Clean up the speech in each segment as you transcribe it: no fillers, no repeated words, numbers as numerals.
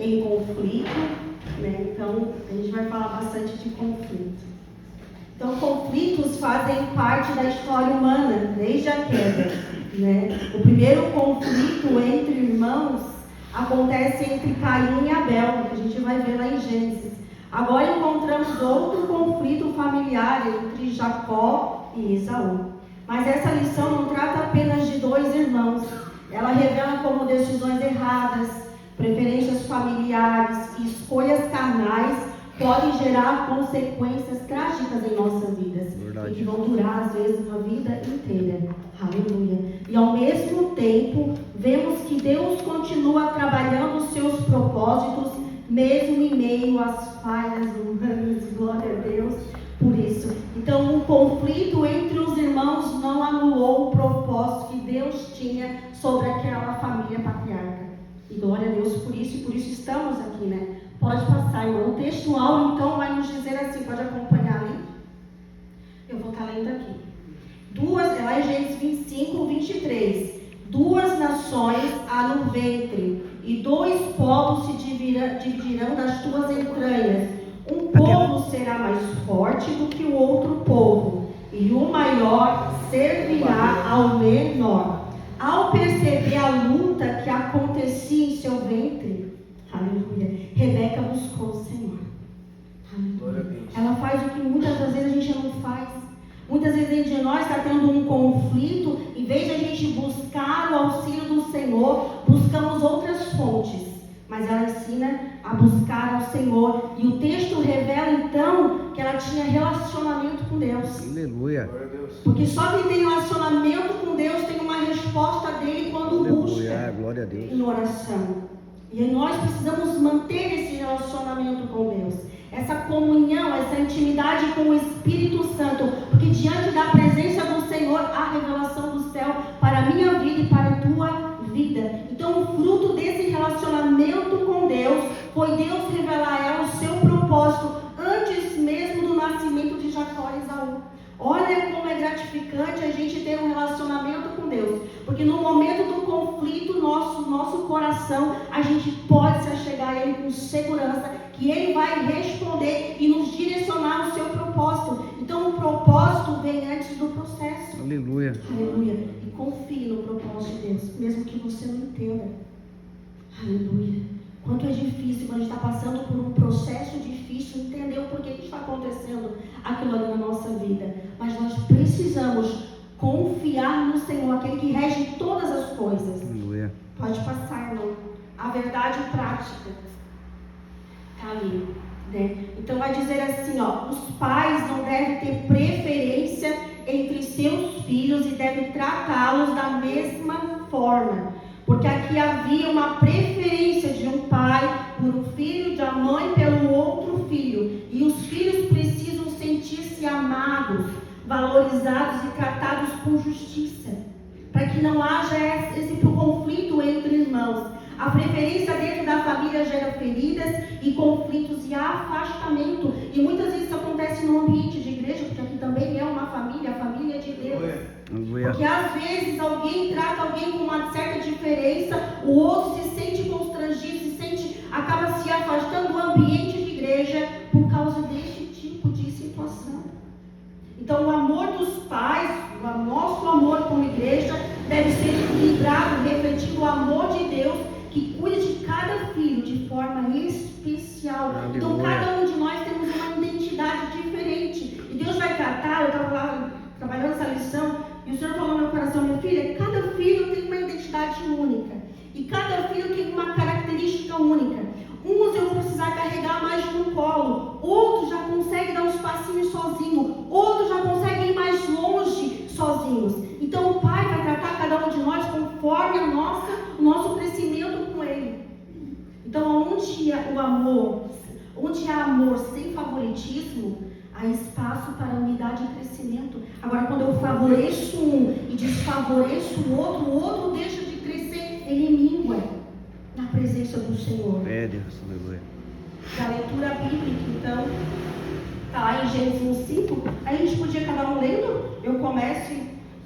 em conflito, né? Então, a gente vai falar bastante de conflito. Então, conflitos fazem parte da história humana, desde a queda, né? O primeiro conflito entre irmãos acontece entre Caim e Abel, que a gente vai ver lá em Gênesis. Agora encontramos outro conflito familiar entre Jacó e Esaú. Mas essa lição não trata apenas de dois irmãos. Ela revela como decisões erradas, preferências familiares e escolhas carnais podem gerar consequências trágicas em nossas vidas. E que vão durar, às vezes, uma vida inteira. Aleluia. E ao mesmo tempo, vemos que Deus continua trabalhando os seus propósitos, mesmo em meio às falhas humanas. Glória a Deus por isso. Então, um conflito entre os irmãos não anulou o propósito que Deus tinha sobre aquela família patriarca. E glória a Deus por isso, e por isso estamos aqui, né? Pode passar, irmão. O textual, então, vai nos dizer assim, pode acompanhar ali? Eu vou estar lendo aqui. Lá em Gênesis 25, 23. 2 nações há no ventre, e 2 povos se dividirão das tuas entranhas. Um povo será mais forte do que o outro povo, e o maior servirá ao menor. Ao perceber a luta que acontecia em seu ventre, aleluia, Rebeca buscou o Senhor. Aleluia. Ela faz o que muitas das vezes a gente não faz. Muitas vezes dentro de nós está tendo um conflito, em vez de a gente buscar o auxílio do Senhor, buscamos outras fontes. Mas ela ensina a buscar ao Senhor. E o texto revela então que ela tinha relacionamento com Deus. Aleluia. Porque só quem tem relacionamento com Deus tem uma resposta dele quando busca. Glória a Deus. Em oração. E nós precisamos manter esse relacionamento com Deus. Essa comunhão, essa intimidade com o Espírito Santo. Porque diante da presença do Senhor, há revelação do céu para a minha vida e para a tua vida. Então, o fruto desse relacionamento com Deus foi Deus revelar a ela o seu propósito antes mesmo do nascimento de Jacó e Esaú. Olha como é gratificante a gente ter um relacionamento com Deus. Porque no momento do conflito, nosso coração, a gente pode se achegar a Ele com segurança, que Ele vai responder e nos direcionar no seu propósito. Então o propósito vem antes do processo. Aleluia. Aleluia. E confie no propósito de Deus, mesmo que você não entenda. Aleluia. Quanto é difícil quando a gente está passando por um processo difícil, entender o porquê que está acontecendo aquilo ali na nossa vida. Mas nós precisamos confiar no Senhor, aquele que rege todas as coisas. Aleluia. Pode passar, irmão. A verdade prática está ali, né? Então vai dizer assim, ó, os pais não devem ter preferência entre seus filhos e devem tratá-los da mesma forma. Porque aqui havia uma preferência de um pai por um filho, de uma mãe pelo outro filho. E os filhos precisam sentir-se amados, valorizados e tratados com justiça. Para que não haja esse conflito entre irmãos. A preferência dentro da família gera feridas e conflitos e afastamento. E muitas vezes isso acontece no ambiente de igreja, porque aqui também é uma família, a família de Deus. Porque às vezes alguém trata alguém com uma certa diferença, o outro se sente constrangido, acaba se afastando do ambiente de igreja por causa deste tipo de situação. Então o amor dos pais, o nosso amor como igreja, deve ser equilibrado, refletindo o amor de Deus, que cuida de cada filho de forma especial. Aleluia. Então cada um de nós temos uma identidade diferente. E Deus vai tratar, eu estava lá trabalhando essa lição, e o Senhor falou no meu coração, minha filha, cada filho tem uma identidade única. E cada filho tem uma característica única. Uns eu vou precisar carregar mais no colo, outros já conseguem dar uns passinhos sozinho, outros já conseguem ir mais longe sozinhos. Então o Pai vai tratar cada um de nós conforme o nosso crescimento com Ele. Então onde há amor sem favoritismo, há espaço para unidade e crescimento. Agora, quando eu favoreço um e desfavoreço o outro deixa de crescer, ele mingua na presença do Senhor. É, Deus, aleluia. Da leitura bíblica, então, está lá em Gênesis 5. A gente podia cada um lendo, eu começo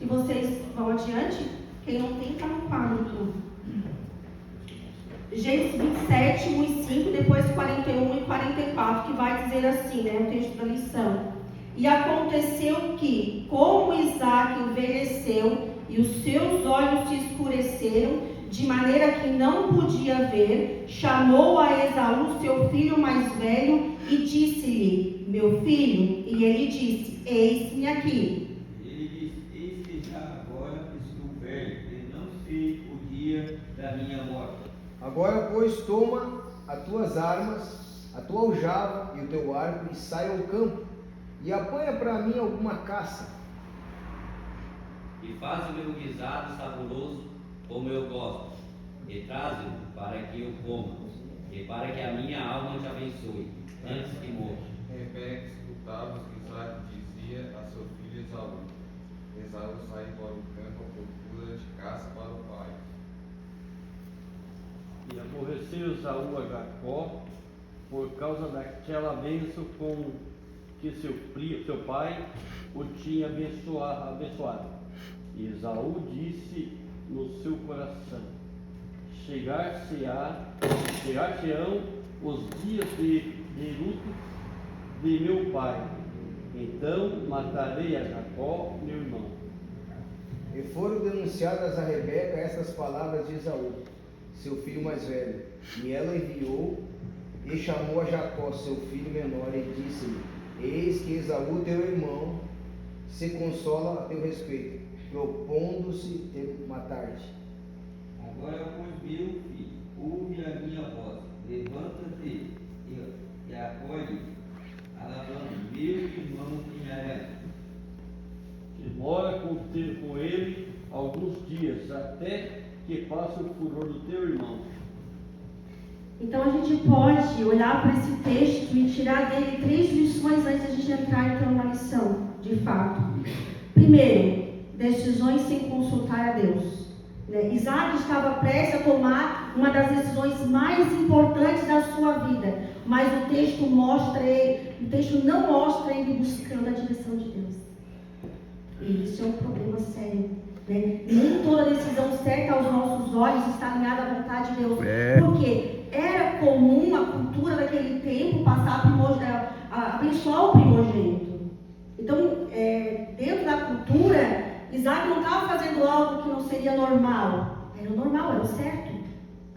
e vocês vão adiante. Quem não tem, está no quadro. Gênesis 27, 1 e 5, depois 41 e 44, que vai dizer assim, né, o texto da lição. E aconteceu que, como Isaac envelheceu e os seus olhos se escureceram, de maneira que não podia ver, chamou a Esaú, seu filho mais velho, e disse-lhe: meu filho. E ele disse: eis-me aqui. Ele disse: eis que já agora estou velho, e não sei o dia da minha morte. Agora, pois, toma as tuas armas, a tua aljava e o teu arco, e sai ao campo, e apanha para mim alguma caça. E faz o meu guisado saboroso, como eu gosto, e traze-o para que eu coma, e para que a minha alma te abençoe, antes que morra. Rebeca escutava o que Isaac dizia a seu filho Esaú. Esaú saiu para o campo à procura de caça para o pai. E aborreceu Esaú a Jacó por causa daquela bênção com que seu pai o tinha abençoado. E Esaú disse no seu coração: chegar-se-ão os dias de luto de meu pai, então matarei a Jacó, meu irmão. E foram denunciadas a Rebeca estas palavras de Esaú, seu filho mais velho. E ela enviou e chamou a Jacó, seu filho menor, e disse-lhe: eis que Esaú, teu irmão, se consola a teu respeito, propondo-se matar-te. Agora, pois, meu filho, ouve a minha voz, levanta-te e acolhe a Labão, meu irmão Israel, Que mora com ele alguns dias, até que passe o furor do teu irmão. Então a gente pode olhar para esse texto e tirar dele 3 lições antes de a gente entrar então numa lição, de fato. Primeiro, decisões sem consultar a Deus. Isaac estava prestes a tomar uma das decisões mais importantes da sua vida, mas o texto não mostra ele buscando a direção de Deus. E isso é um problema sério. Nem toda decisão certa aos nossos olhos está alinhada à vontade de Deus. Porque era comum a cultura daquele tempo passar a abençoar o primogênito. Então, dentro da cultura, Isaac não estava fazendo algo que não seria normal. Era o normal, era o certo.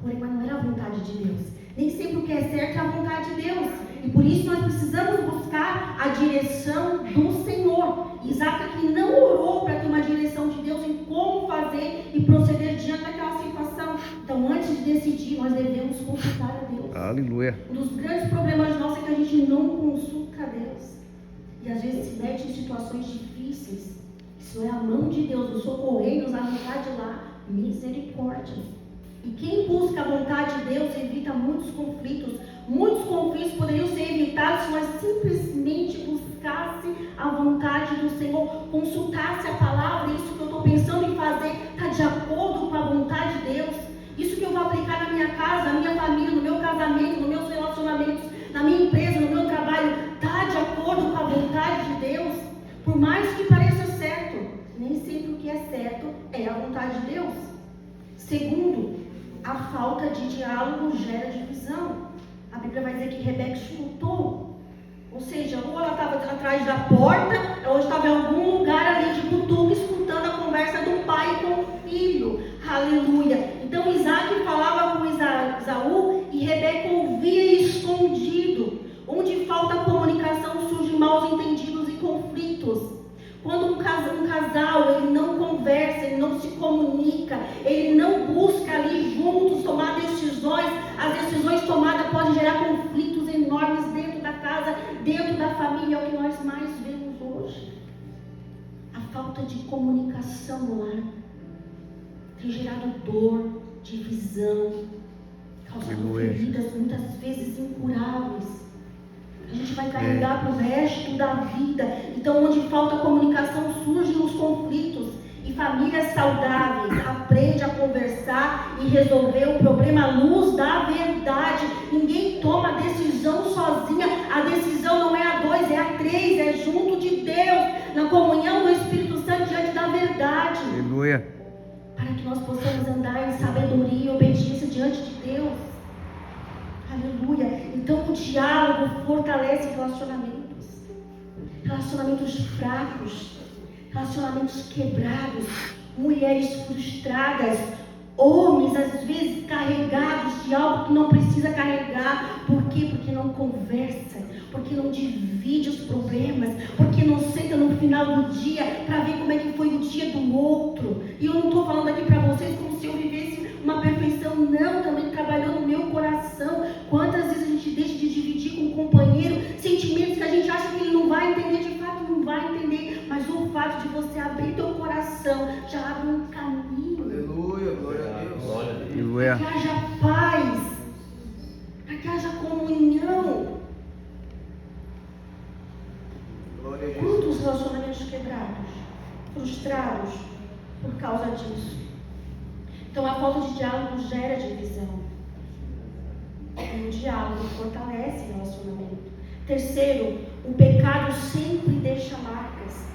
Porém, mas não era a vontade de Deus. Nem sempre o que é certo é a vontade de Deus. E por isso nós precisamos buscar a direção do Senhor. Isaac aqui não orou para ter uma direção de Deus em como fazer e proceder diante daquela situação. Então, antes de decidir, nós devemos consultar a Deus. Aleluia. Um dos grandes problemas nossos é que a gente não consulta a Deus. E às vezes se mete em situações difíceis. Isso é a mão de Deus, o socorrer-nos à vontade lá. Misericórdia. E quem busca a vontade de Deus evita muitos conflitos. Muitos conflitos poderiam ser evitados se nós simplesmente buscasse a vontade do Senhor, consultasse a palavra. Isso que eu estou pensando em fazer está de acordo com a vontade de Deus. Isso que eu vou aplicar na minha casa, na minha família, no meu casamento, nos meus relacionamentos, na minha empresa, no meu trabalho, está de acordo com a vontade de Deus. Por mais que pareça certo, nem sempre o que é certo é a vontade de Deus. Segundo, a falta de diálogo gera divisão. A Bíblia vai dizer que Rebeca escutou. Ou seja, ou ela estava atrás da porta, ou estava em algum lugar ali de cutuco, escutando a conversa do pai com o filho. Aleluia. Então Isaac falava com Esaú e Rebeca ouvia escondido. Onde falta comunicação surgem maus entendidos e conflitos. Quando um casal ele não conversa, ele não se comunica, ele não busca ali juntos tomar decisões, as decisões tomadas podem gerar conflitos enormes dentro da casa, dentro da família, é o que nós mais vemos hoje. A falta de comunicação no lar tem gerado dor, divisão, causando feridas muitas vezes incuráveis. A gente vai carregar para o resto da vida. Então, onde falta comunicação, surgem os conflitos. E famílias saudáveis aprendem a conversar e resolver o problema à luz da verdade. Ninguém toma decisão sozinha. A decisão não é a 2, é a 3. É junto de Deus, na comunhão do Espírito Santo, diante da verdade. Aleluia. para que nós possamos andar em sabedoria e obediência diante de Deus. Aleluia. Então o diálogo fortalece relacionamentos. Relacionamentos fracos, relacionamentos quebrados, mulheres frustradas, homens às vezes carregados de algo que não precisa carregar. Por quê? Porque não conversa, porque não divide os problemas, porque não senta no final do dia para ver como é que foi o dia do outro. E eu não estou falando aqui para vocês como se eu vivesse uma perfeição, não, também trabalhou no meu coração. Quantas vezes a gente deixa de dividir com o companheiro sentimentos que a gente acha que ele não vai entender, de fato não vai entender, mas o fato de você abrir teu coração já abre um caminho. Aleluia, glória a Deus. Para que haja paz, para que haja comunhão. Glória a Quantos Jesus. relacionamentos quebrados, frustrados por causa disso? Então a falta de diálogo gera divisão. E o diálogo fortalece o relacionamento. Terceiro, o pecado sempre deixa marcas.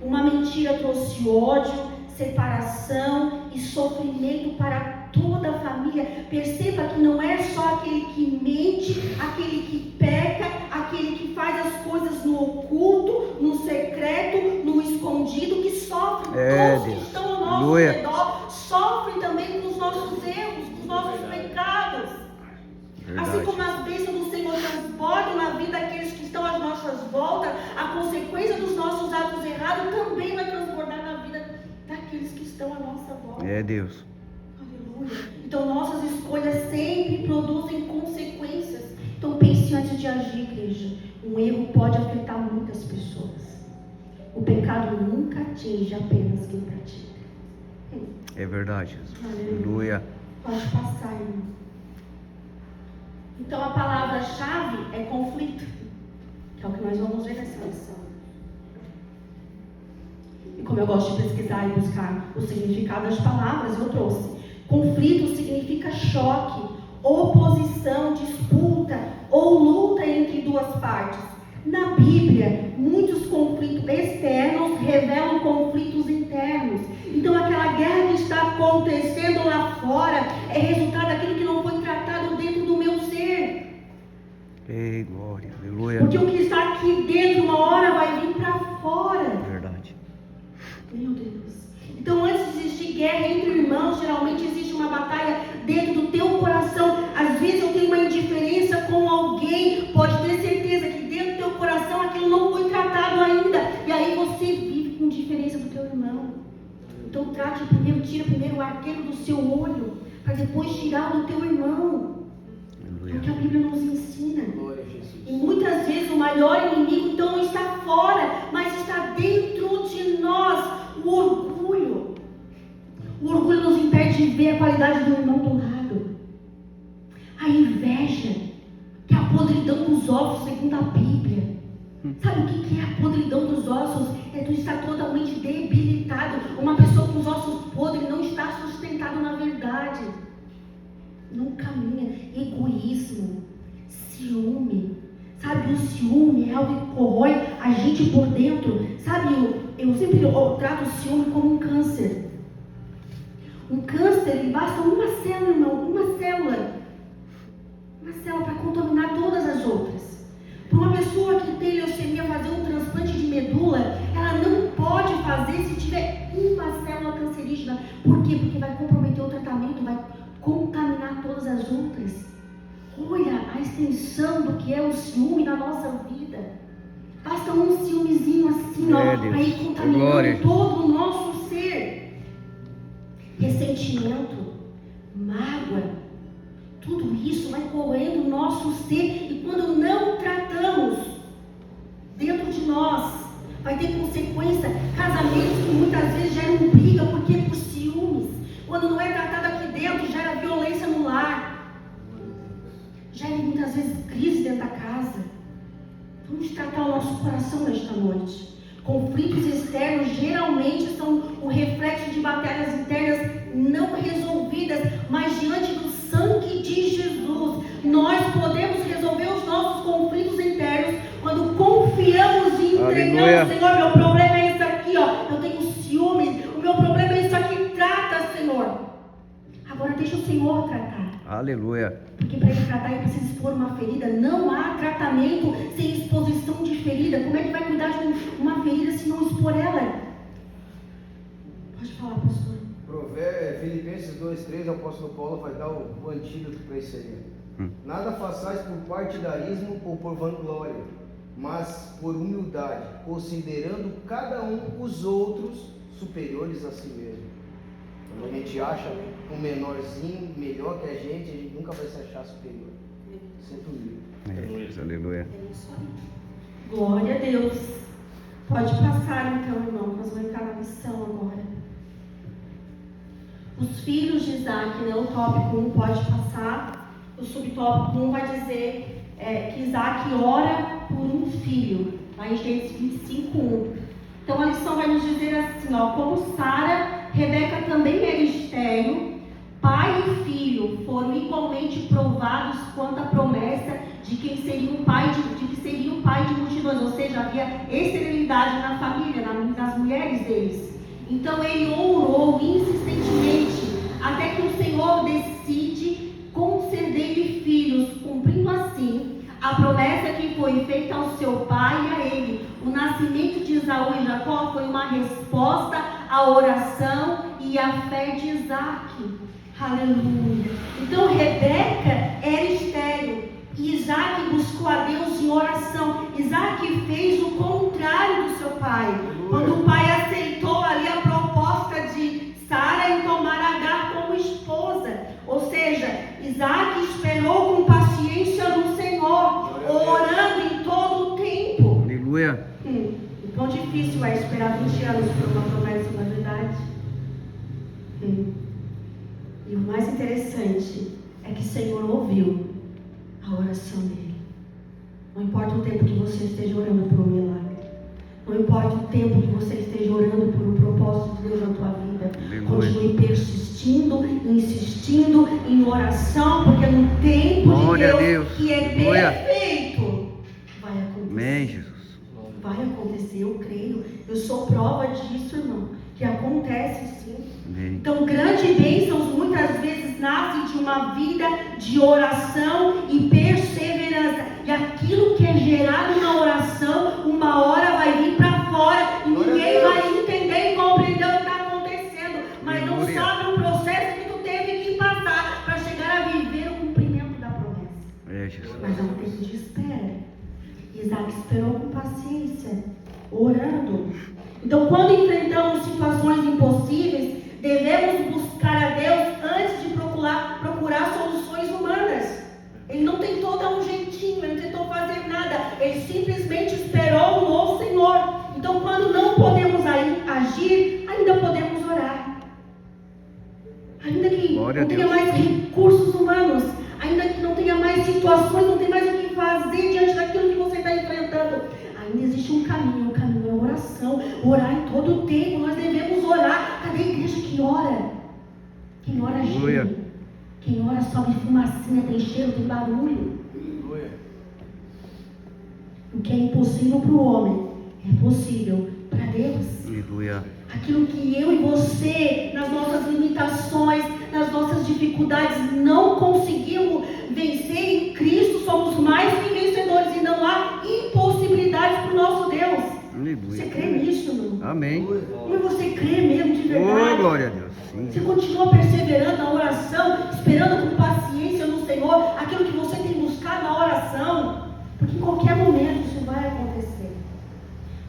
Uma mentira trouxe ódio, separação e sofrimento para toda a família. Perceba que não é só aquele que mente, aquele que peca, aquele que faz as coisas no oculto, no secreto, no escondido, que sofre. Todos que estão ao nosso redor sofrem também com os nossos erros, com os nossos pecados. Assim como as bênçãos do Senhor transbordam na vida daqueles que estão às nossas voltas, a consequência dos nossos atos errados também vai transbordar na vida daqueles que estão à nossa volta. É Deus. Aleluia. Então nossas escolhas sempre produzem consequências. Então pense antes de agir, igreja. Um erro pode afetar muitas pessoas. O pecado nunca atinge apenas quem pratica. É verdade. Aleluia. Aleluia. Pode passar, irmão. Então a palavra-chave é conflito, que é o que nós vamos ver nessa lição. E como eu gosto de pesquisar e buscar o significado das palavras, eu trouxe. Conflito significa choque, oposição, disputa ou luta entre duas partes. Na Bíblia, muitos conflitos externos revelam conflitos internos. Então aquela guerra que está acontecendo lá fora é resultado daquilo que não foi tratado dentro do meu ser. Ei, glória, aleluia. Porque o que está aqui dentro, uma hora vai vir para fora. Verdade. Meu Deus. Então, antes de existir guerra entre irmãos, geralmente existe uma batalha dentro do teu coração. Às vezes eu tenho uma indiferença com alguém. Pode ter certeza que dentro do teu coração aquilo não foi tratado ainda. E aí você vive com indiferença do teu irmão. Então, trate primeiro, tira primeiro o arqueiro do seu olho, para depois tirar do teu irmão. É o que a Bíblia nos ensina. Glória a Jesus. E muitas vezes o maior inimigo então não está fora, mas está dentro de nós. O orgulho. O orgulho nos impede de ver a qualidade do irmão do lado. A inveja, que é a podridão dos ossos, segundo a Bíblia. Sabe o que é a podridão dos ossos? É tu estar totalmente debilitado. Uma pessoa com os ossos podres não está sustentada na verdade. Não caminha. Egoísmo, ciúme. Sabe, o ciúme é algo que corrói a gente por dentro. Sabe, eu sempre trato o ciúme como um câncer. Um câncer, ele basta uma célula, irmão, uma célula para contaminar todas as outras. Para uma pessoa que tem leucemia fazer um transplante de medula, ela não pode fazer se tiver uma célula cancerígena. Por quê? Porque vai comprometer o tratamento, vai contaminar todas as outras. Olha a extensão do que é o ciúme na nossa vida. Basta um ciúmezinho assim, para ir contaminando todo o nosso ser. Ressentimento, mágoa, tudo isso vai corroendo o nosso ser. E quando não tratamos dentro de nós, vai ter consequência. Casamentos que muitas vezes geram briga, porque por ciúmes. Quando não é tratado aqui dentro, gera violência no lar. Gera muitas vezes crise dentro da casa. Vamos tratar o nosso coração nesta noite. Conflitos externos geralmente são o reflexo de batalhas internas não resolvidas, mas diante do sangue de Jesus, nós podemos resolver os nossos conflitos internos quando confiamos e entregamos. Senhor, meu problema é isso aqui, eu tenho ciúmes, o meu problema é isso aqui, trata deixa o Senhor tratar. Aleluia. Porque para ele tratar, ele precisa expor uma ferida. Não há tratamento sem exposição de ferida. Como é que vai cuidar de uma ferida se não expor ela? Pode falar, pastor. Filipenses 2:3, o apóstolo Paulo vai dar o antídoto para isso aí. Nada façais por partidarismo ou por vanglória, mas por humildade, considerando cada um os outros superiores a si mesmo. Quando a gente acha um menorzinho melhor que a gente nunca vai se achar superior. Sempre humilde. Aleluia. Glória a Deus. Pode passar então, irmão, nós vamos entrar na missão agora. Os filhos de Isaac, né? O tópico 1 pode passar. O subtópico 1 vai dizer que Isaac ora por um filho. Lá em Gênesis 25:1. Então a lição vai nos dizer assim, ó, como Sara, Rebeca também era estéril, pai e filho foram igualmente provados quanto à promessa de quem seria um pai de que seria um pai de multidões, ou seja, havia esterilidade na família, nas mulheres deles. Então ele orou insistentemente até que o Senhor decide conceder-lhe filhos, cumprindo assim a promessa que foi feita ao seu pai e a ele. O nascimento de Esaú e Jacó foi uma resposta à oração e à fé de Isaac. Aleluia. Então Rebeca era estéril e Isaac buscou a Deus em oração. Isaac fez o contrário do seu pai. Quando o pai aceitou ali a proposta de Sara em tomar Agar como esposa. Ou seja, Isaac esperou com paciência no Senhor, orando em todo o tempo. Aleluia. Quão difícil é esperar 20 anos por uma promessa, na verdade. E o mais interessante é que o Senhor ouviu a oração dele. Não importa o tempo que você esteja orando por um milagre. Não importa o tempo que você esteja orando por um propósito de Deus na tua vida. Continue persistindo, insistindo em oração, porque no tempo de Deus, que é perfeito, vai acontecer. Amém, Jesus. Vai acontecer, eu creio. Eu sou prova disso, irmão. Que acontece sim. Amém. Então, grandes bênçãos muitas vezes nascem de uma vida de oração e perseverança. E aquilo que é gerado na oração, uma hora vai vir para fora e ninguém vai entender e compreender o que está acontecendo. Mas não sabe o processo que tu teve que passar para chegar a viver o cumprimento da promessa. Jesus. Mas é um tempo de espera. Isaac esperou com paciência, orando. Então, quando enfrentamos situações impossíveis, devemos buscar a Deus antes de procurar soluções humanas. Ele não tentou dar um jeitinho, ele não tentou fazer nada. Ele simplesmente esperou no Senhor. Então, quando não podemos agir, ainda podemos orar. Ainda que não tenha mais recursos humanos, ainda que não tenha mais situações, não tenha mais o que fazer diante daquilo que você está enfrentando, ainda existe um caminho. O caminho é a oração. Orar em todo o tempo. Nós devemos orar. Cadê a igreja que ora? Quem ora geme. Quem ora sobe fumacinha, tem cheiro, tem barulho. O que é impossível para o homem é possível para Deus. Aleluia. Aquilo que eu e você, nas nossas limitações, nas nossas dificuldades, não conseguimos vencer, em Cristo somos mais que vencedores. E não há impossibilidades para o nosso Deus. Aleluia. Você crê nisso, não? Amém. Mas você crê mesmo de verdade? Oh, glória a Deus. Sim. Você continua perseverando na oração, esperando com paciência no Senhor aquilo que você tem buscado na oração, porque em qualquer momento isso vai acontecer.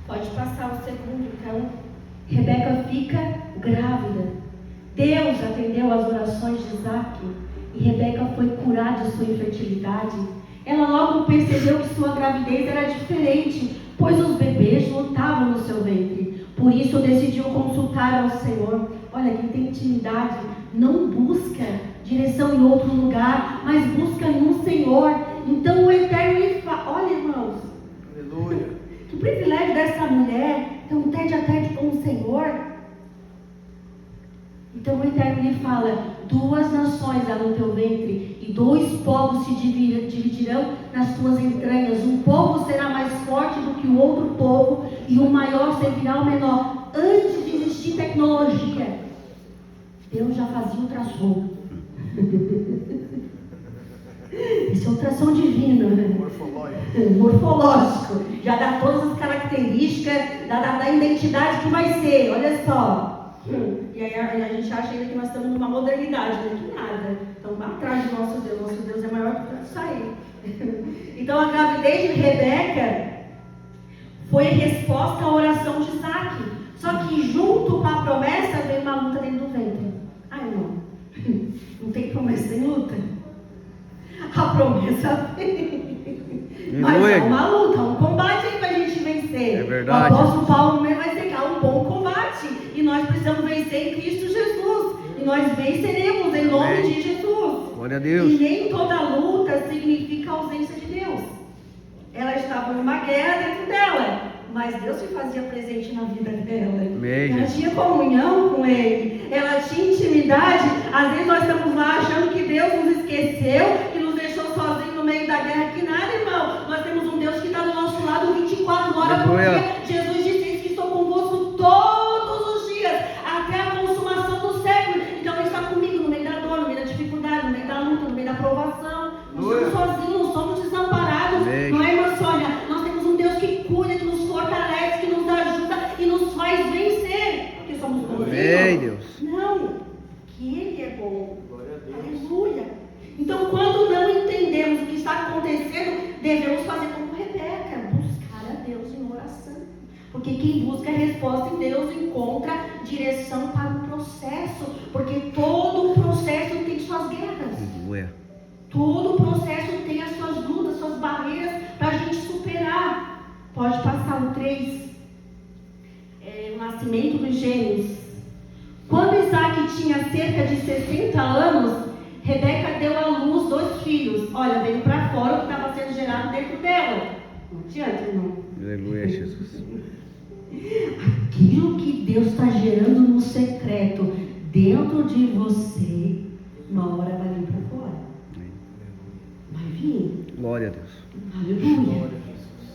Pode passar o segundo, então. Rebeca fica grávida. Deus atendeu às orações de Isaac e Rebeca foi curada de sua infertilidade. Ela logo percebeu que sua gravidez era diferente, pois os bebês lutavam no seu ventre. Por isso decidiu consultar ao Senhor. Olha, quem tem intimidade não busca direção em outro lugar, mas busca no Senhor. Então o Eterno lhe fala, olha, irmãos, Aleluia. que privilégio dessa mulher ter um tete a tete com o Senhor. Então o Eterno lhe fala: 2 nações há no teu ventre, e 2 povos se dividirão nas tuas entranhas. Um povo será mais forte do que o outro povo, e o maior servirá ao menor. Antes de existir tecnologia, Deus já fazia ultrassom. Isso é ultrassom divino, né? Morfológico. Já dá todas as características da identidade que vai ser, olha só. E aí a gente acha ainda que nós estamos numa modernidade, né? Que nada. Então vá atrás do nosso Deus é maior que tudo isso aí. Então a gravidez de Rebeca foi resposta à oração de Isaac. Só que junto com a promessa veio uma luta dentro do ventre. Ai, não. Não tem promessa sem luta. A promessa vem. Mas há uma luta, um combate aí para a gente vencer. É verdade. O apóstolo Paulo também vai dizer que há um bom combate. E nós precisamos vencer em Cristo Jesus. E nós venceremos em nome de Jesus. Glória a Deus. E nem toda luta significa ausência de Deus. Ela estava numa guerra dentro dela, mas Deus se fazia presente na vida dela. Amém. Ela tinha comunhão com Ele, ela tinha intimidade. Às vezes nós estamos lá achando que Deus nos esqueceu, que nos deixou sozinhos no meio da guerra. Que nada, irmão. Nós temos um Deus que está do nosso lado 24 horas por dia. Jesus disse que estou convosco todos os dias, até a consumação do século. Então Ele está comigo no meio da dor, no meio da dificuldade, no meio da luta, no meio da provação. Não somos sozinhos, não somos desamparados. Amém. Não é, irmã Sônia? Nós temos um Deus que cuida, que nos fortalece, que nos ajuda e nos faz vencer. Porque somos bons. Amém, Deus. Não, que Ele é bom. Aleluia. Então, quando não entendemos o que está acontecendo, devemos fazer como Rebeca, buscar a Deus em oração. Porque quem busca a resposta em Deus encontra direção para o processo. Porque todo o processo tem suas guerras. Aleluia. Todo o processo tem as suas lutas, suas barreiras para a gente superar. Pode passar o 3. O nascimento dos gêmeos. Quando Isaac tinha cerca de 60 anos, Rebeca deu à luz 2 filhos. Olha, veio para fora o que estava sendo gerado dentro dela. Não adianta, irmão. Aleluia, Jesus. Aquilo que Deus está gerando no secreto dentro de você, uma hora vai vir para fora. Vai vir. Glória a Deus. Aleluia.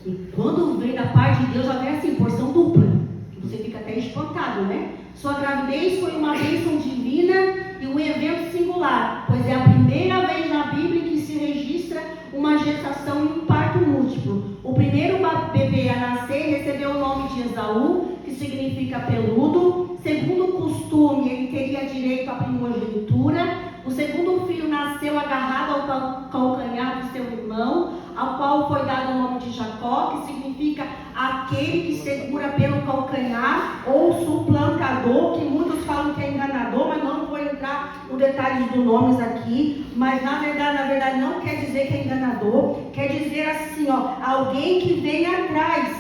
E quando vem da parte de Deus, já vem assim, porção dupla. Que você fica até espantado, né? Sua gravidez foi uma bênção divina e um evento singular, pois é a primeira vez na Bíblia que se registra uma gestação e um parto múltiplo. O primeiro bebê a nascer recebeu o nome de Esaú, que significa peludo. Segundo o costume, ele teria direito à primogenitura. O segundo filho nasceu agarrado ao calcanhar do seu irmão, ao qual foi dado o nome de Jacó, que significa aquele que segura pelo calcanhar, ou suplantador, que muitos falam que é enganador, mas não vou entrar no detalhes dos nomes aqui. Mas na verdade não quer dizer que é enganador, quer dizer assim, ó, alguém que vem atrás,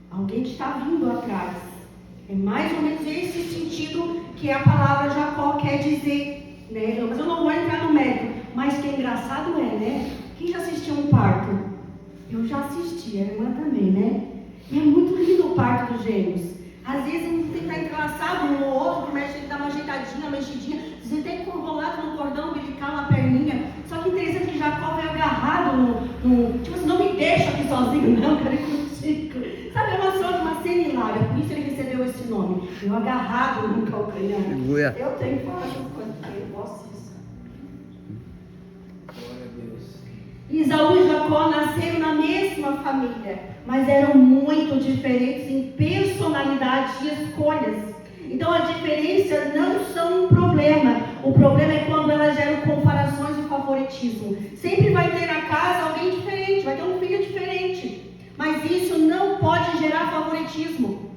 alguém que está vindo atrás. É mais ou menos esse sentido que a palavra Jacó quer dizer. Né? Mas eu não vou entrar no mérito. Mas que engraçado é, né? Quem já assistiu um parto? Eu já assisti, a irmã também, né? E é muito lindo o parto dos gêmeos. Às vezes um tem que estar entrelaçado um no outro, o médico tem que dar uma ajeitadinha, uma mexidinha. Você tem que enrolado no cordão umbilical, na perninha. Só que interessante que Jacó veio agarrado no. Tipo assim, não me deixa aqui sozinho, não, quero ir contigo. Sabe, é uma cena hilária, por isso ele recebeu esse nome. Eu agarrado no calcanhar. Aleluia. Eu tenho que falar quando eu posso isso. Glória a Deus. Isaú e Jacó nasceram na mesma família, mas eram muito diferentes em personalidade e escolhas. Então a diferença não são um problema. O problema é quando elas geram comparações e favoritismo. Sempre vai ter na casa alguém diferente, vai ter um filho diferente. Mas isso não pode gerar favoritismo.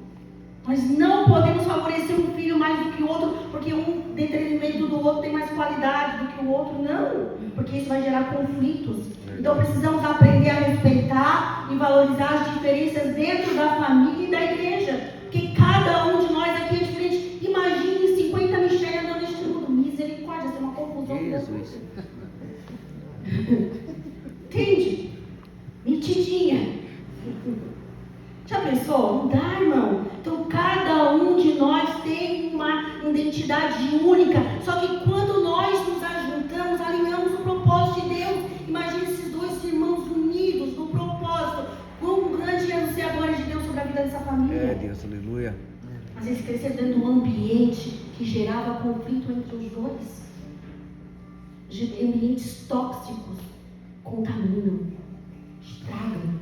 Nós não podemos favorecer um filho mais do que o outro, porque um detrimento do outro tem mais qualidade do que o outro. Não, porque isso vai gerar conflitos. Então precisamos aprender a respeitar e valorizar as diferenças dentro da família e da igreja. Porque cada um de nós aqui é diferente. Imagine 50 Michelle andando neste mundo. Misericórdia, isso é uma confusão. Jesus. Entende? Nitidinha. Já pensou? Não dá, irmão. Então cada um de nós tem uma identidade única. Só que quando nós nos ajuntamos, alinhamos o propósito de Deus. Imagine esses 2 irmãos unidos no propósito. Quão grande é ser a glória de Deus sobre a vida dessa família. É Deus, aleluia. Às vezes crescer dentro de um ambiente que gerava conflito entre os dois. ambientes tóxicos contaminam, estragam.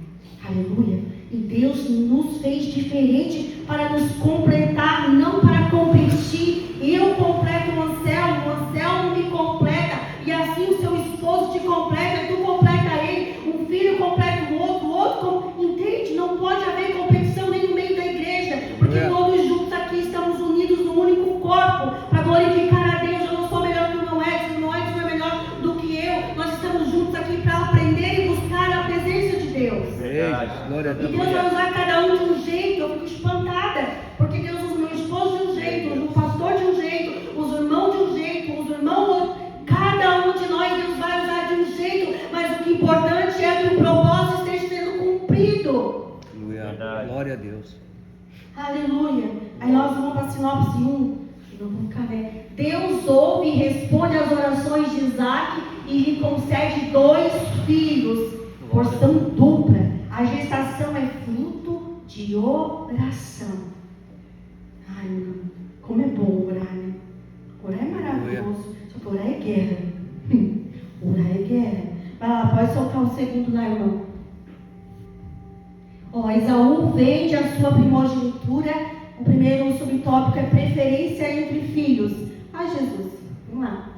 Aleluia. E Deus nos fez diferente para nos completar, não para competir. Eu completo o Anselmo me completa, e assim o seu esposo te completa, tu completa ele, um filho completa o outro, entende? Não pode haver competição nem no meio da igreja, porque todos juntos aqui estamos unidos no único corpo, para glorificar a Deus. Eu não sou melhor que o meu Edson não é melhor do que eu. Nós estamos juntos aqui para aprender e buscar a presença de Deus. Glória a E Deus. Deus vai usar cada um de um jeito. Eu fico espantada, porque Deus usa o meu esposo de um jeito, o pastor de um jeito, os irmãos de um jeito, os irmãos, cada um de nós Deus vai usar de um jeito, mas o que é importante é que o propósito esteja sendo cumprido. Glória a Deus. Aleluia. Aí nós vamos para sinopse 1. Não vou ficar, né? Deus ouve e responde às orações de Isaac e lhe concede 2 filhos. Porção dupla. A gestação é fruto de oração. Ai, meu, como é bom orar, né? Orar é maravilhoso. Só que orar é guerra. Orar é guerra. Vai lá, pode soltar o segundo lá, irmão. Esaú vende a sua primogenitura. O primeiro subtópico é preferência entre filhos. Ai, Jesus, vamos lá.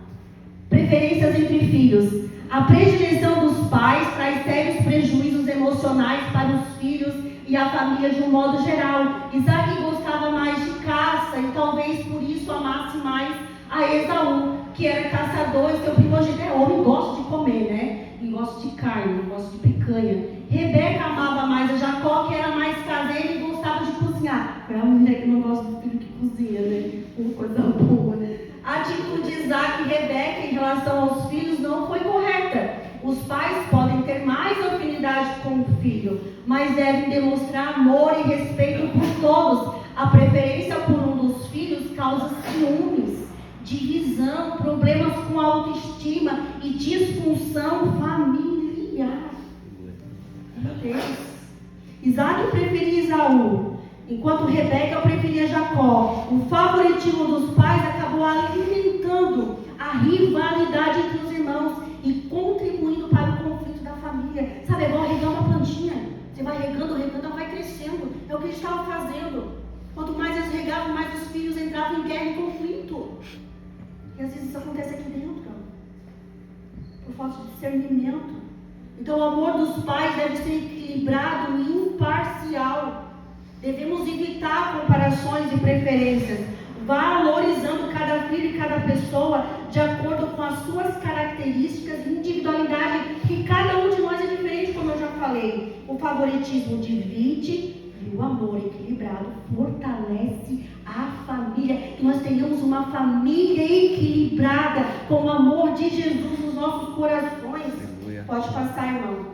Preferências entre filhos. A predileção dos pais traz sérios prejuízos emocionais para os filhos e a família de um modo geral. Isaac gostava mais de caça e talvez por isso amasse mais a Esaú, que era caçador, e seu primogênito é homem, gosta de comer, né? E gosta de carne, gosta de picanha. Rebeca amava mais a Jacó, que era mais caseiro e gostava de cozinhar. É uma mulher que não gosta do filho que cozinha, né? Uma coisa boa, né? A atitude de Isaac e Rebeca em relação aos filhos não foi correta. Os pais podem ter mais afinidade com o filho, mas devem demonstrar amor e respeito por todos. A preferência por um dos filhos causa ciúmes, divisão, problemas com a autoestima e disfunção familiar. Meu Deus. Isaac preferia Esaú, enquanto Rebeca preferia Jacó. O favoritismo dos pais acabou alimentando a rivalidade entre os irmãos e contribuindo para o conflito da família. Sabe, é igual regar uma plantinha. Você vai regando, ela vai crescendo. É o que eles estavam fazendo. Quanto mais eles regavam, mais os filhos entravam em guerra e conflito. E às vezes isso acontece aqui dentro, por falta de discernimento. Então o amor dos pais deve ser equilibrado e imparcial. Devemos evitar comparações e preferências, valorizando cada filho e cada pessoa de acordo com as suas características e individualidade, que cada um de nós é diferente, como eu já falei. O favoritismo divide e o amor equilibrado fortalece a família. Que nós tenhamos uma família equilibrada com o amor de Jesus nos nossos corações. Pode passar, irmão. Vou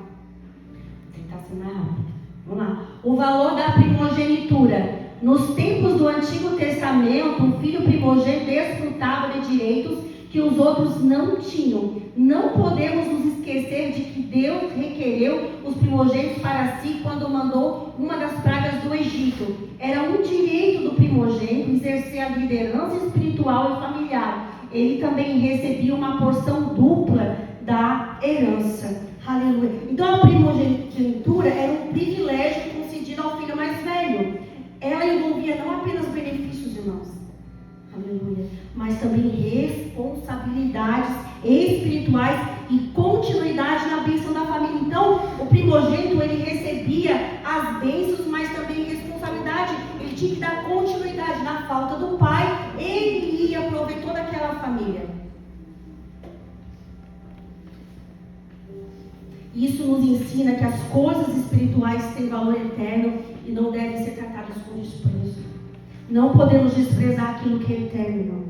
tentar ser mais rápido. Vamos lá. O valor da primogenitura. Nos tempos do Antigo Testamento, o filho primogênito desfrutava de direitos que os outros não tinham. Não podemos nos esquecer de que Deus requereu os primogênitos para si quando mandou uma das pragas do Egito. Era um direito do primogênito exercer a liderança espiritual e familiar. Ele também recebia uma porção dupla da herança. Aleluia. Então a primogenitura era um privilégio concedido ao filho mais velho. Ela envolvia não apenas benefícios, irmãos, aleluia, mas também responsabilidades espirituais e continuidade na bênção da família. Então o primogênito, ele recebia as bênçãos, mas também responsabilidade. Ele tinha que dar continuidade. Na falta do pai, ele ia prover toda aquela família. Isso nos ensina que as coisas espirituais têm valor eterno e não devem ser tratadas com desprezo. Não podemos desprezar aquilo que é eterno, irmão.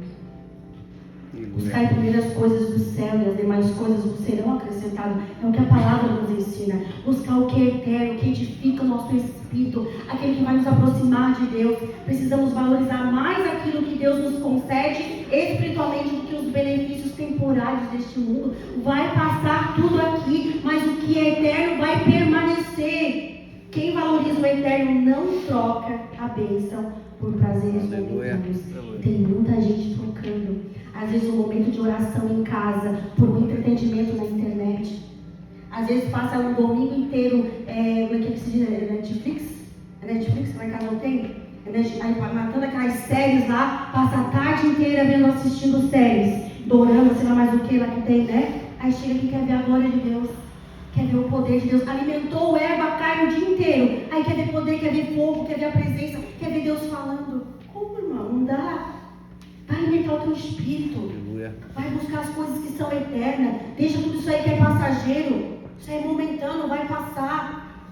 Buscar primeiro as coisas do céu e as demais coisas vos serão acrescentadas. É o que a palavra nos ensina. Buscar o que é eterno, o que edifica o nosso espírito, aquele que vai nos aproximar de Deus. Precisamos valorizar mais aquilo que Deus nos concede espiritualmente do que os benefícios temporários deste mundo. Vai passar tudo aqui, mas o que é eterno vai permanecer. Quem valoriza o eterno não troca a bênção por prazeres momentâneos. Tem muita gente trocando. Às vezes um momento de oração em casa, por um entretenimento na internet. Às vezes passa um domingo inteiro, como é que se diz? Netflix? É Netflix que lá em casa não tem? Aí matando aquelas séries lá, passa a tarde inteira assistindo séries, dorama, sei lá mais o que lá que tem, né? Aí chega aqui e quer ver a glória de Deus, quer ver o poder de Deus. Alimentou o ego, a carne o dia inteiro. Aí quer ver poder, quer ver fogo, quer ver a presença, quer ver Deus falando. Como, irmão? Não dá. Vai alimentar o teu espírito. Aleluia. Vai buscar as coisas que são eternas. Deixa tudo isso aí que é passageiro. Isso aí é momentâneo, vai passar.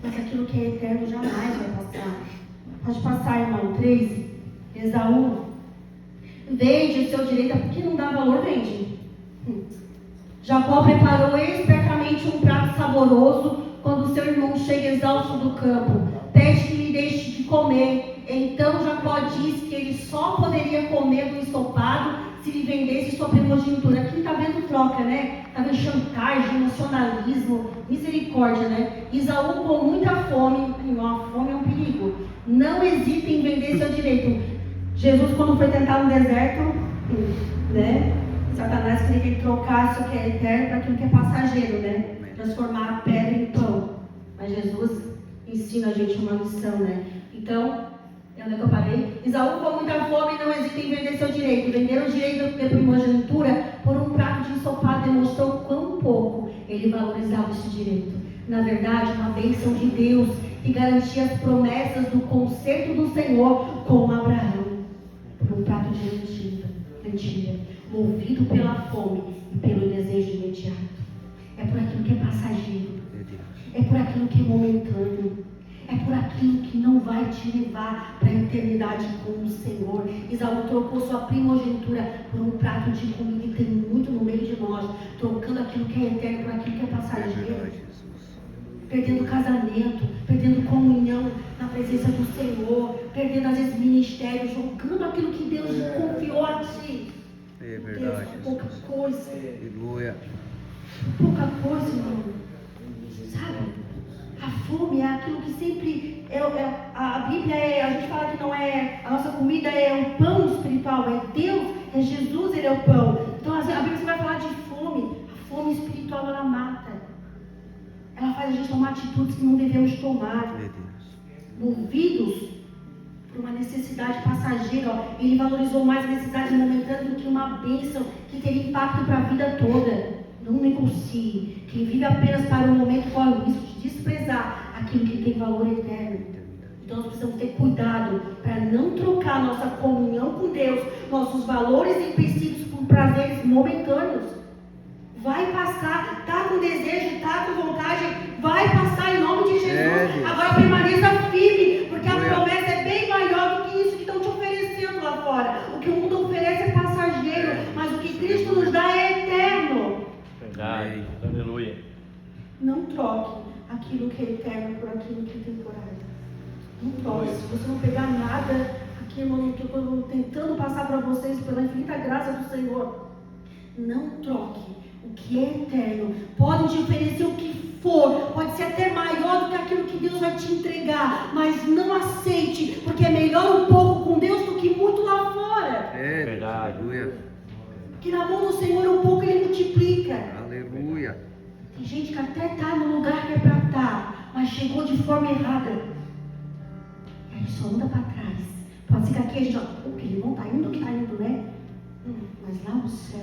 Mas aquilo que é eterno jamais vai passar. Pode passar, irmão. 13. Esaú. Vende o seu direito. Por que não dá valor? Vende. Jacó preparou espertamente um prato saboroso quando seu irmão chega exausto do campo. Pede que lhe deixe de comer. Então Jacó disse que ele só poderia comer do ensopado se lhe vendesse sua primogenitura. Aqui está vendo troca, né? Está vendo chantagem, nacionalismo, misericórdia, né? Isaú com muita fome, a fome é um perigo. Não hesita em vender seu direito. Jesus, quando foi tentar no deserto, né? Satanás queria que ele trocasse o que é eterno para aquilo que é passageiro, né? Transformar a pedra em pão. Mas Jesus ensina a gente uma lição, né? Então, onde é que eu parei? Isaú com muita fome não hesita em vender seu direito. Vender o direito de primogenitura por um prato de ensopado demonstrou quão pouco ele valorizava esse direito. Na verdade, uma bênção de Deus que garantia as promessas do concerto do Senhor com Abraão. Por um prato de lentilha, movido pela fome e pelo desejo imediato. É por aquilo que é passageiro. É por aquilo que é momentâneo. É por aquilo que não vai te levar para a eternidade com o Senhor. Isaú trocou sua primogenitura por um prato de comida, e tem muito no meio de nós, trocando aquilo que é eterno por aquilo que é passageiro. Perdendo casamento, perdendo comunhão na presença do Senhor, perdendo às vezes ministério, jogando aquilo que Deus confiou a ti. É verdade. Deus, pouca coisa. Aleluia. Pouca coisa, irmão. Sabe? A fome é aquilo que sempre a Bíblia a gente fala que não é, a nossa comida é o pão espiritual, é Deus, é Jesus, ele é o pão. Então a Bíblia vai falar de fome. A fome espiritual ela mata. Ela faz a gente tomar atitudes que não devemos tomar. Movidos por uma necessidade passageira, ele valorizou mais a necessidade momentânea do que uma bênção que teria impacto para a vida toda. Não negocie. Quem vive apenas para o momento corre o risco de desprezar aquilo que tem valor eterno. Então nós precisamos ter cuidado para não trocar nossa comunhão com Deus, nossos valores e princípios por prazeres momentâneos. Vai passar, está com desejo, está com vontade, vai passar em nome de Jesus. Agora permaneça firme, porque a promessa é bem maior do que isso que estão te oferecendo lá fora. O que o mundo oferece é passageiro, mas o que Cristo nos dá é eterno. Verdade. Aleluia. Não troque aquilo que é eterno por aquilo que é temporário. Não troque. Se você não pegar nada aqui, irmão, que eu estou tentando passar para vocês pela infinita graça do Senhor, não troque. O que é eterno pode te oferecer o que for, pode ser até maior do que aquilo que Deus vai te entregar, mas não aceite, porque é melhor um pouco com Deus do que muito lá fora. É verdade. Aleluia. Que na mão do Senhor um pouco ele multiplica. Aleluia. Tem gente que até está no lugar que é para estar, mas chegou de forma errada. E aí só anda para trás. Pode ser que aqui a gente, que ele não está indo, que está indo, né? Mas lá no céu,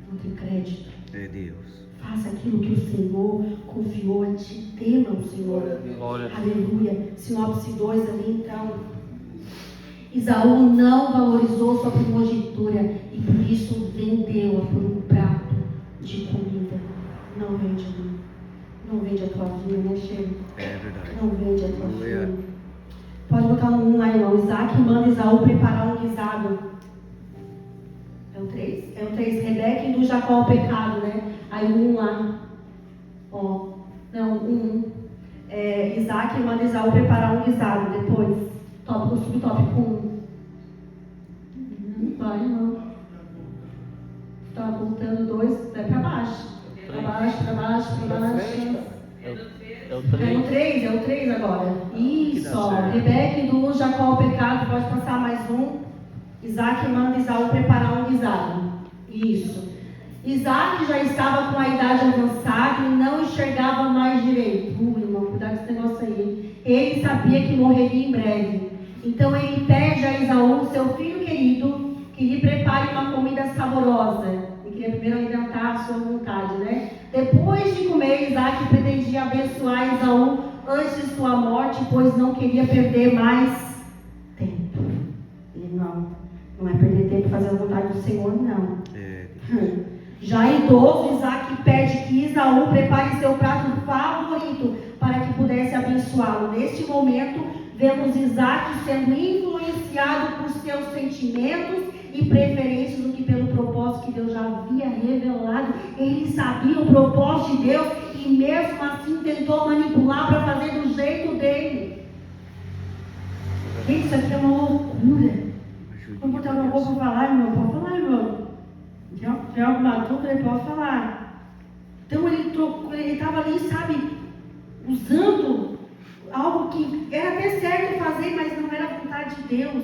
não tem crédito. É Deus. Faça aquilo que o Senhor confiou a ti. Tema o Senhor. Glória. Aleluia. Sinopse 2 ali, então. Isaú não valorizou sua primogenitura e por isso vendeu-a por um prato de comida. Não vende, não vende a tua vida, né, Cheiro? É verdade. Não vende a tua Aleluia. vida. Pode botar um lá, irmão. Isaac manda Isaú preparar um guisado. É o 3? É o 3. Rebeca induz Jacó ao pecado, né? Aí um lá. Ó. Não, Isaac manda Isaú preparar um guisado. Depois. O subtópico 1. Não vai, não. Está apontando 2. Vai para baixo. Para baixo, para baixo, para baixo. É o 3. É o 3 agora. Isso, ó. Rebeca induz Jacó ao pecado. Pode passar mais um. Isaac manda Esaú preparar um guisado. Isso. Isaac já estava com a idade avançada e não enxergava mais direito. Irmão, cuidado com esse negócio aí. Ele sabia que morreria em breve. Então ele pede a Esaú, seu filho querido, que lhe prepare uma comida saborosa. Ele queria primeiro alimentar a sua vontade, né? Depois de comer, Isaac pretendia abençoar Esaú antes de sua morte, pois não queria perder mais tempo. E não é perder tempo fazer a vontade do Senhor, não. Já idoso, Isaac pede que Esaú prepare seu prato favorito para que pudesse abençoá-lo. Neste momento, vemos Isaac sendo influenciado por seus sentimentos e preferências do que pelo propósito que Deus já havia revelado. Ele sabia o propósito de Deus e mesmo assim tentou manipular para fazer do jeito dele. Gente, isso aqui é uma loucura. Vou botar uma roupa para falar, irmão. Pode falar, irmão. Tem alguma dúvida, ele pode falar. Então ele estava ali, sabe, usando algo que era até certo fazer, mas não era a vontade de Deus.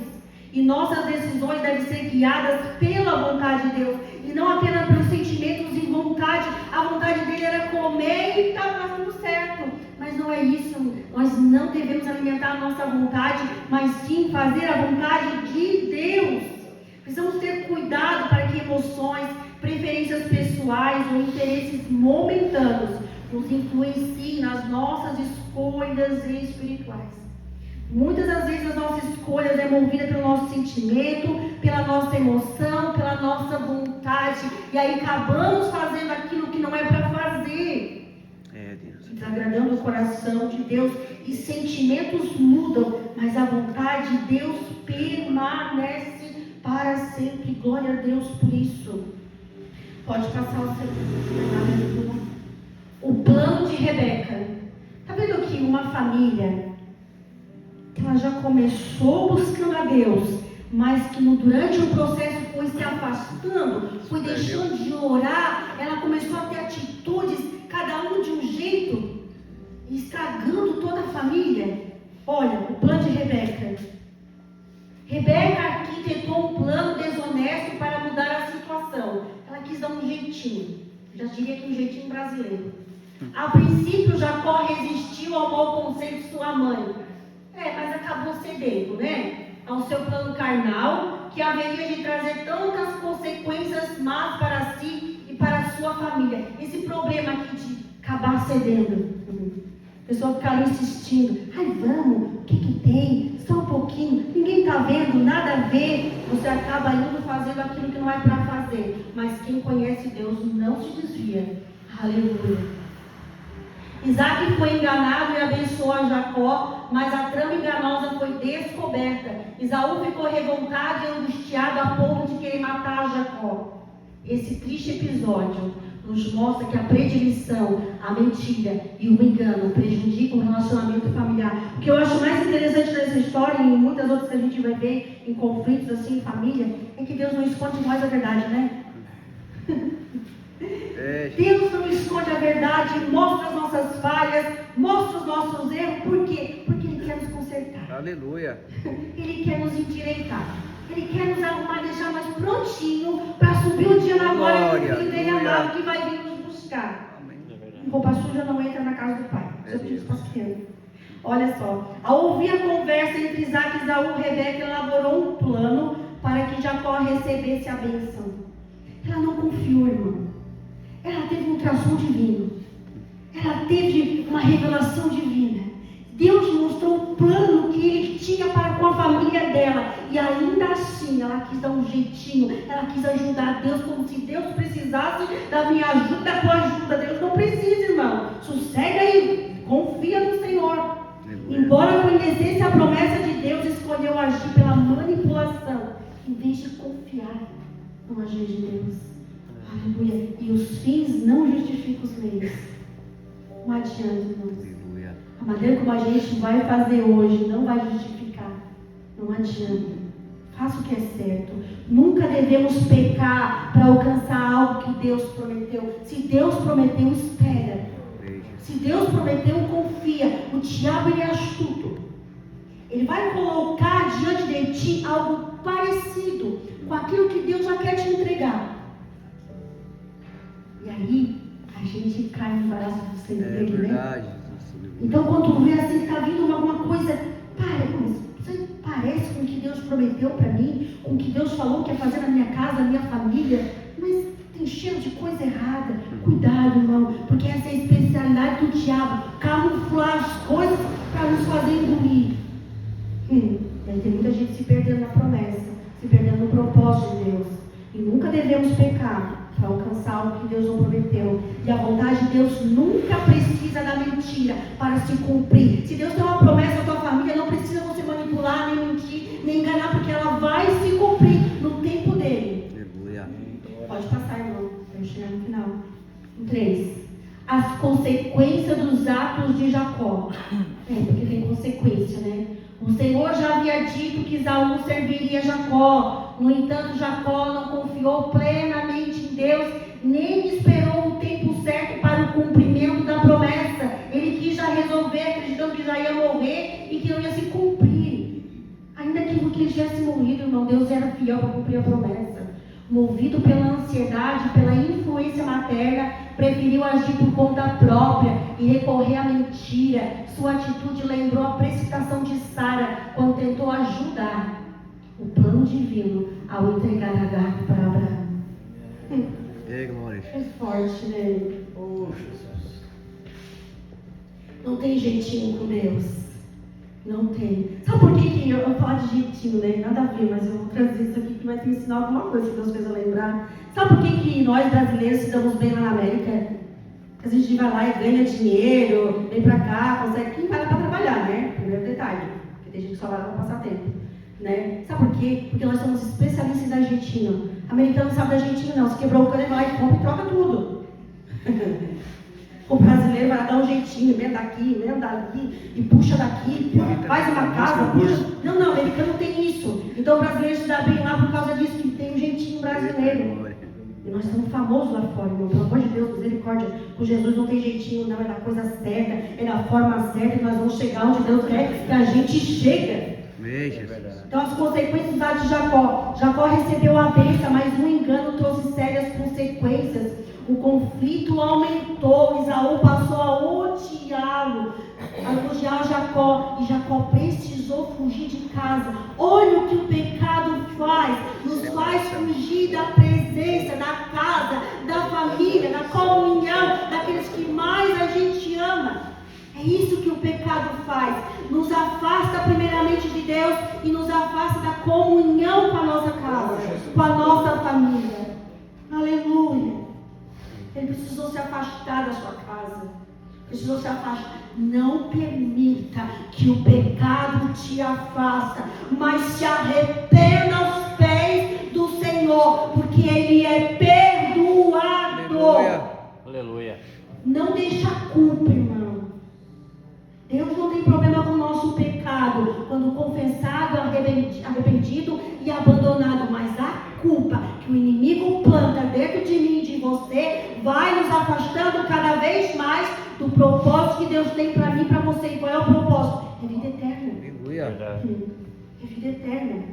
E nossas decisões devem ser guiadas pela vontade de Deus e não apenas pelos sentimentos e vontade. A vontade dele era comer e estava tudo certo. Mas não é isso. Nós não devemos alimentar a nossa vontade, mas sim fazer a vontade de Deus. Precisamos ter cuidado para que emoções, preferências pessoais ou interesses momentâneos nos influenciem nas nossas escolhas espirituais. Muitas das vezes as nossas escolhas é movida pelo nosso sentimento, pela nossa emoção, pela nossa vontade. E aí acabamos fazendo aquilo que não é para fazer. Desagradando o coração de Deus. E sentimentos mudam, mas a vontade de Deus permanece para sempre. Glória a Deus por isso. Pode passar o segundo. O plano de Rebeca. Está vendo que uma família que ela já começou buscando a Deus, mas que durante o processo foi se afastando, foi deixando de orar, ela começou a ter atitudes, cada um de um jeito, estragando toda a família. Olha, o plano de Rebeca. Rebeca arquitetou um plano desonesto para mudar a situação. Ela quis dar um jeitinho, já diria que um jeitinho brasileiro. A princípio, Jacó resistiu ao mau conselho de sua mãe. Mas acabou cedendo, né? Ao seu plano carnal, que haveria de trazer tantas consequências más para si e para a sua família. Esse problema aqui de acabar cedendo. A pessoa ficar insistindo. Ai, vamos, o que tem? Só um pouquinho, ninguém está vendo, nada a ver. Você acaba indo fazendo aquilo que não é para fazer. Mas quem conhece Deus não se desvia. Aleluia. Isaac foi enganado e abençoou a Jacó, mas a trama enganosa foi descoberta. Esaú ficou revoltado e angustiado a ponto de querer matar a Jacó. Esse triste episódio nos mostra que a predileção, a mentira e o engano prejudicam o relacionamento familiar. O que eu acho mais interessante nessa história, e em muitas outras que a gente vai ver em conflitos assim em família, é que Deus não esconde de nós a verdade, né? Deus não esconde a verdade, mostra as nossas falhas, mostra os nossos erros. Por quê? Porque Ele quer nos consertar. Aleluia. Ele quer nos endireitar. Ele quer nos arrumar, deixar mais prontinho para subir o dia na glória que Ele tem amado, que vai vir nos buscar. Roupa suja não entra na casa do Pai. Seu filho está pequeno. Olha só. Ao ouvir a conversa entre Isaac e Esaú, Rebeca elaborou um plano para que Jacó recebesse a bênção. Ela não confiou, irmão. Ela teve um ultrassom divino. Ela teve uma revelação divina. Deus mostrou o plano que Ele tinha para com a família dela. E ainda assim, ela quis dar um jeitinho. Ela quis ajudar Deus como se Deus precisasse da minha ajuda, da tua ajuda. Deus não precisa, irmão. Sossega aí. Confia no Senhor. Embora conhecesse a promessa de Deus, escolheu agir pela manipulação, em vez de confiar no agir de Deus. Aleluia. E os fins não justificam os meios. Não adianta, irmãos. A maneira como a gente vai fazer hoje não vai justificar. Não adianta. Faça o que é certo. Nunca devemos pecar para alcançar algo que Deus prometeu. Se Deus prometeu, espera. Se Deus prometeu, confia. O diabo, ele é astuto. Ele vai colocar diante de ti algo parecido com aquilo que Deus já quer te entregar. E aí, a gente cai no braço do Senhor, É né? verdade. Então, quando tu vê assim, está vindo alguma coisa, mas isso parece com o que Deus prometeu para mim, com o que Deus falou que ia fazer na minha casa, na minha família, mas tem cheiro de coisa errada. Cuidado, irmão, porque essa é a especialidade do diabo, camuflar as coisas para nos fazer engolir. E aí tem muita gente se perdendo na promessa, se perdendo no propósito de Deus. E nunca devemos pecar para alcançar o que Deus não prometeu. E a vontade de Deus nunca precisa da mentira para se cumprir. Se Deus tem uma promessa à tua família, não precisa você manipular, nem mentir, nem enganar, porque ela vai se cumprir no tempo dele. Aleluia. Pode passar, irmão, para eu chegar no final. 3. As consequências dos atos de Jacó. Porque tem consequência, né? O Senhor já havia dito que Esaú serviria Jacó. No entanto, Jacó não confiou plenamente em Deus, nem esperou o tempo certo para o cumprimento da promessa. Ele quis já resolver, acreditando que já ia morrer e que não ia se cumprir. Ainda que ele tivesse morrido, irmão, Deus era fiel para cumprir a promessa. Movido pela ansiedade, pela influência materna, preferiu agir por conta própria e recorrer à mentira. Sua atitude lembrou a precipitação de Sara quando tentou ajudar o plano divino ao entregar Agar para Abraão. Glória. É forte, né? Oh, Jesus. Não tem jeitinho com Deus. Não tem. Sabe por que eu falo de jeitinho, né? Nada a ver, mas eu vou trazer isso aqui que vai te ensinar alguma coisa que Deus fez eu lembrar. Sabe por que nós brasileiros se damos bem lá na América? Porque a gente vai lá e ganha dinheiro, vem pra cá, consegue. Quem vai lá pra trabalhar, né? Primeiro detalhe. Porque tem gente que só vai lá pra passar tempo. Né? Sabe por quê? Porque nós somos especialistas em argentino. Americano não sabe da Argentina, não. Se quebrou o cano, ele vai lá e compra e troca tudo. O brasileiro vai lá dar um jeitinho, emenda daqui, emenda dali, e puxa daqui, faz uma casa, puxa. Não, o americano tem isso. Então o brasileiro se dá bem lá por causa disso, que tem um jeitinho brasileiro. E nós somos famosos lá fora, irmão. Pelo amor de Deus, misericórdia. Com Jesus não tem jeitinho, não. É da coisa certa, é da forma certa, e nós vamos chegar onde Deus quer que a gente chega. Então as consequências da de Jacó. Jacó recebeu a bênção, mas um engano trouxe sérias consequências. O conflito aumentou, Esaú passou a odiá-lo, a elogiar Jacó, e Jacó precisou fugir de casa. Olha o que o pecado faz, nos faz fugir da presença, da casa, da família, da comunhão, daqueles que mais a gente ama. É isso que o pecado faz, nos afasta primeiramente de Deus e nos afasta da comunhão com a nossa casa, com a nossa família. Aleluia. Ele precisou se afastar da sua casa. Precisou se afastar. Não permita que o pecado te afasta, mas se arrependa aos pés do Senhor, porque Ele é perdoador. Aleluia. Não deixa a culpa, irmão. Deus não tem problema com o nosso pecado, quando confessado, arrependido e abandonado, mas a culpa que o inimigo planta dentro de mim e de você vai nos afastando cada vez mais do propósito que Deus tem para mim e para você. E qual é o propósito? É vida eterna. Verdade. É vida eterna.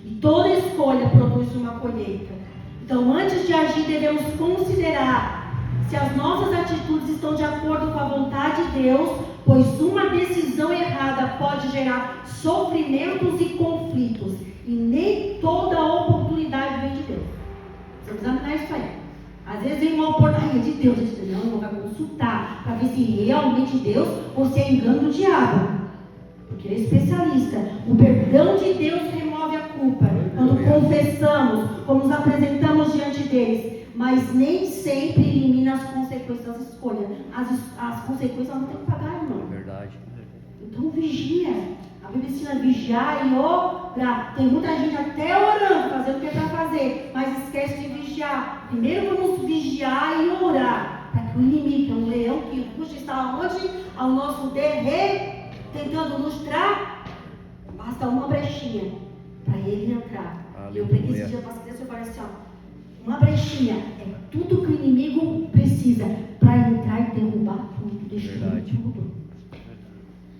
E toda escolha produz uma colheita. Então, antes de agir, devemos considerar se as nossas atitudes estão de acordo com a vontade de Deus, pois uma decisão errada pode gerar sofrimentos e conflitos. E nem toda oportunidade vem de Deus. Você precisa examinar isso aí. Às vezes vem uma oportunidade de Deus. A gente não vai consultar para ver se realmente Deus ou se é engano do diabo. Porque ele é especialista. O perdão de Deus remove a culpa. Quando confessamos, como nos apresentamos diante deles. Mas nem sempre elimina as consequências das escolhas. As consequências não tem que pagar, irmão. Verdade. Então vigia. A Bíblia ensina a vigiar e orar. Tem muita gente até orando, fazendo o que é para fazer, mas esquece de vigiar. Primeiro vamos vigiar e orar, para que o inimigo, que é um leão que puxa, está onde? Ao nosso derrer, tentando nos trair. Basta uma brechinha para ele entrar. Eu preguei esse dia para as crianças e falei assim, ó, uma brechinha é tudo que o inimigo precisa para entrar e derrubar tudo, destruir tudo.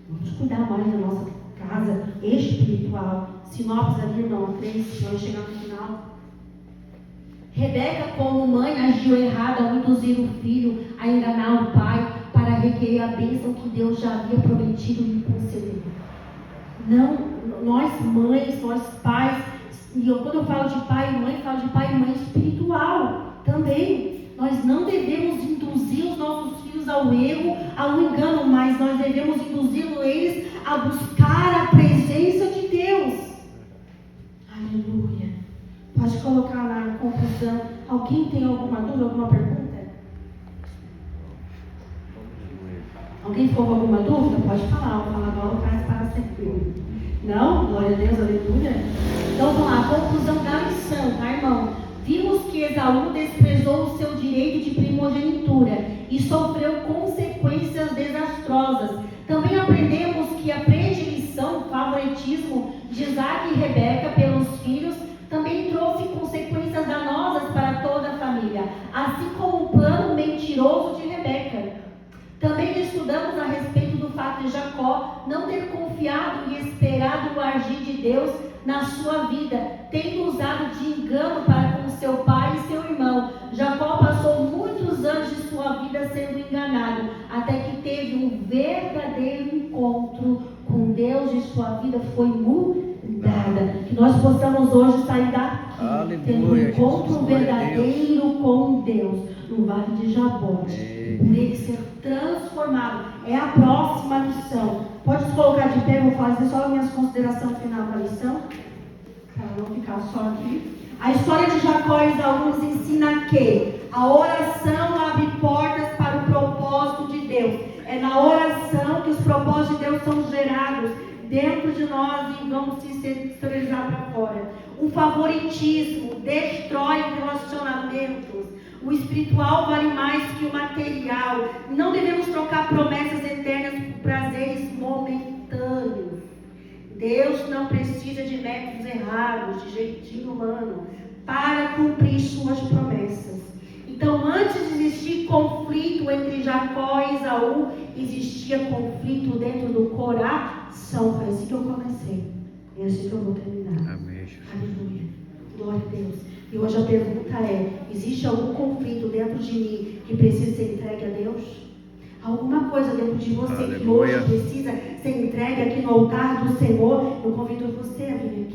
Vamos cuidar mais da nossa casa espiritual, sinopse ali, irmão, 3, nós chegamos no final. Rebeca, como mãe, agiu errado ao induzir o filho a enganar o pai para requerer a bênção que Deus já havia prometido lhe conceder. Não, nós mães, nós pais, e quando eu falo de pai e mãe, falo de pai e mãe espiritual também. Nós não devemos induzir os nossos filhos ao erro, ao engano, mas nós devemos induzir eles a buscar a presença de Deus. Aleluia. Pode colocar lá na conclusão. Alguém tem alguma dúvida, alguma pergunta? Alguém ficou com alguma dúvida? Pode falar. O falador traz para sempre. Não? Glória a Deus, aleluia. Então vamos lá, a conclusão da lição, tá, irmão? Vimos que Esaú desprezou o seu direito de primogenitura e sofreu consequências desastrosas. Também aprendemos que a predileção, o favoritismo de Isaac e Rebeca pelos filhos também trouxe consequências danosas para toda a família, assim como o plano mentiroso de Rebeca. Também estudamos a respeito do fato de Jacó não ter confiado e esperado o agir de Deus na sua vida, tendo usado de engano para com seu pai e seu irmão. Jacó passou muitos anos de sua vida sendo enganado, até que teve um verdadeiro encontro com Deus e sua vida foi mudada. Que nós possamos hoje sair daqui tendo um encontro verdadeiro com Deus no Vale de Jabó, por ele ser transformado. É a próxima lição. Pode se colocar de pé, vou fazer só as minhas considerações final da lição, para não ficar só aqui. A história de Jacó e Esaú nos ensina que a oração abre portas para o propósito de Deus. É na oração que os propósitos de Deus são gerados dentro de nós e vamos se exteriorizar para fora. O favoritismo destrói relacionamentos. O espiritual vale mais que o material. Não devemos trocar promessas eternas por prazeres momentâneos. Deus não precisa de métodos errados, de jeitinho humano, para cumprir suas promessas. Então, antes de existir conflito entre Jacó e Esaú, existia conflito dentro do coração. Foi assim que eu comecei. É assim que eu vou terminar. Amém. Aleluia. Glória a Deus. E hoje a pergunta é: existe algum conflito dentro de mim que precisa ser entregue a Deus? Alguma coisa dentro de você que Aleluia. hoje precisa ser entregue aqui no altar do Senhor? Eu convido você a vir aqui.